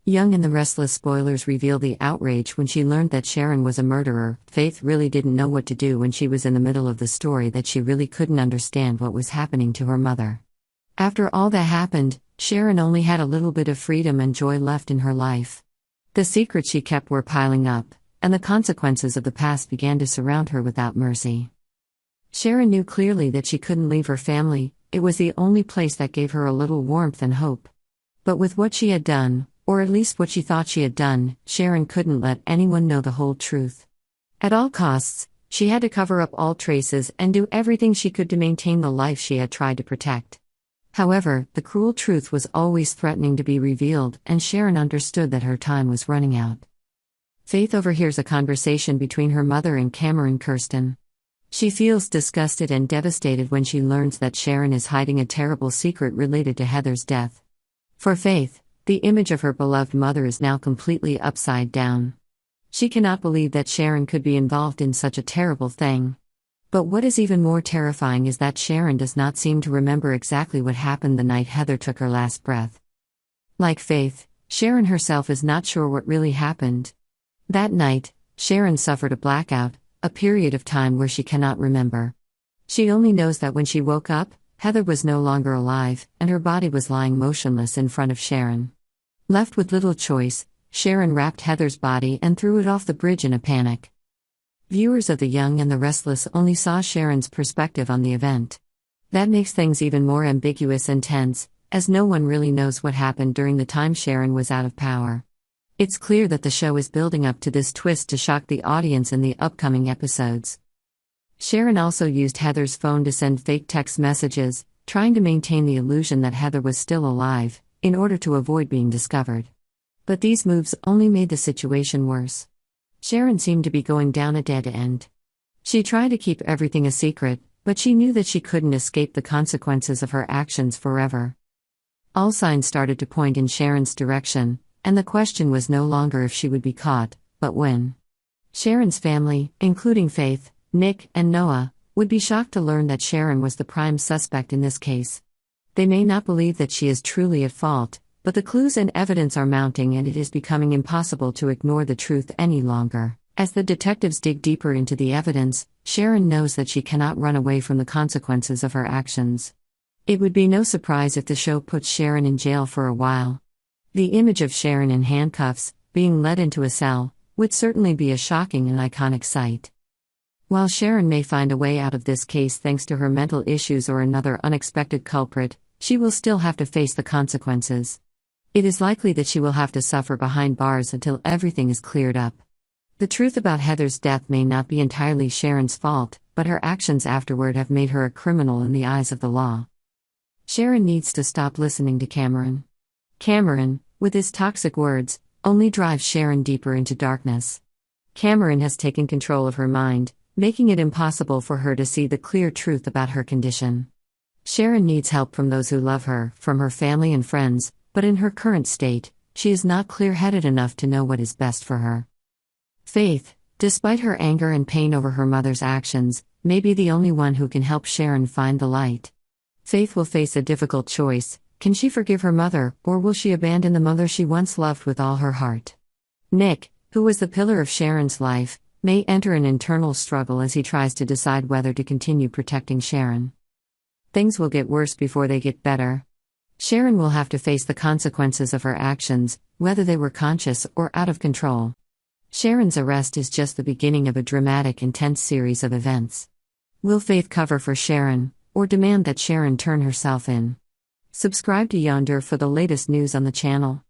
Young and the Restless Spoilers reveal the outrage when she learned that Sharon was a murderer. Faith really didn't know what to do when she was in the middle of the story, that she really couldn't understand what was happening to her mother. After all that happened, Sharon only had a little bit of freedom and joy left in her life. The secrets she kept were piling up, and the consequences of the past began to surround her without mercy. Sharon knew clearly that she couldn't leave her family. It was the only place that gave her a little warmth and hope. But with what she had done, or at least what she thought she had done, Sharon couldn't let anyone know the whole truth. At all costs, she had to cover up all traces and do everything she could to maintain the life she had tried to protect. However, the cruel truth was always threatening to be revealed, and Sharon understood that her time was running out. Faith overhears a conversation between her mother and Cameron Kirsten. She feels disgusted and devastated when she learns that Sharon is hiding a terrible secret related to Heather's death. For Faith, the image of her beloved mother is now completely upside down. She cannot believe that Sharon could be involved in such a terrible thing. But what is even more terrifying is that Sharon does not seem to remember exactly what happened the night Heather took her last breath. Like Faith, Sharon herself is not sure what really happened. That night, Sharon suffered a blackout, a period of time where she cannot remember. She only knows that when she woke up, Heather was no longer alive, and her body was lying motionless in front of Sharon. Left with little choice, Sharon wrapped Heather's body and threw it off the bridge in a panic. Viewers of The Young and the Restless only saw Sharon's perspective on the event. That makes things even more ambiguous and tense, as no one really knows what happened during the time Sharon was out of power. It's clear that the show is building up to this twist to shock the audience in the upcoming episodes. Sharon also used Heather's phone to send fake text messages, trying to maintain the illusion that Heather was still alive, in order to avoid being discovered. But these moves only made the situation worse. Sharon seemed to be going down a dead end. She tried to keep everything a secret, but she knew that she couldn't escape the consequences of her actions forever. All signs started to point in Sharon's direction, and the question was no longer if she would be caught, but when. Sharon's family, including Faith, Nick, and Noah, would be shocked to learn that Sharon was the prime suspect in this case. They may not believe that she is truly at fault, but the clues and evidence are mounting, and it is becoming impossible to ignore the truth any longer. As the detectives dig deeper into the evidence, Sharon knows that she cannot run away from the consequences of her actions. It would be no surprise if the show puts Sharon in jail for a while. The image of Sharon in handcuffs, being led into a cell, would certainly be a shocking and iconic sight. While Sharon may find a way out of this case thanks to her mental issues or another unexpected culprit, she will still have to face the consequences. It is likely that she will have to suffer behind bars until everything is cleared up. The truth about Heather's death may not be entirely Sharon's fault, but her actions afterward have made her a criminal in the eyes of the law. Sharon needs to stop listening to Cameron. Cameron, with his toxic words, only drives Sharon deeper into darkness. Cameron has taken control of her mind, making it impossible for her to see the clear truth about her condition. Sharon needs help from those who love her, from her family and friends, but in her current state, she is not clear-headed enough to know what is best for her. Faith, despite her anger and pain over her mother's actions, may be the only one who can help Sharon find the light. Faith will face a difficult choice. Can she forgive her mother, or will she abandon the mother she once loved with all her heart? Nick, who was the pillar of Sharon's life, may enter an internal struggle as he tries to decide whether to continue protecting Sharon. Things will get worse before they get better. Sharon will have to face the consequences of her actions, whether they were conscious or out of control. Sharon's arrest is just the beginning of a dramatic, intense series of events. Will Faith cover for Sharon, or demand that Sharon turn herself in? Subscribe to Y&R for the latest news on the channel.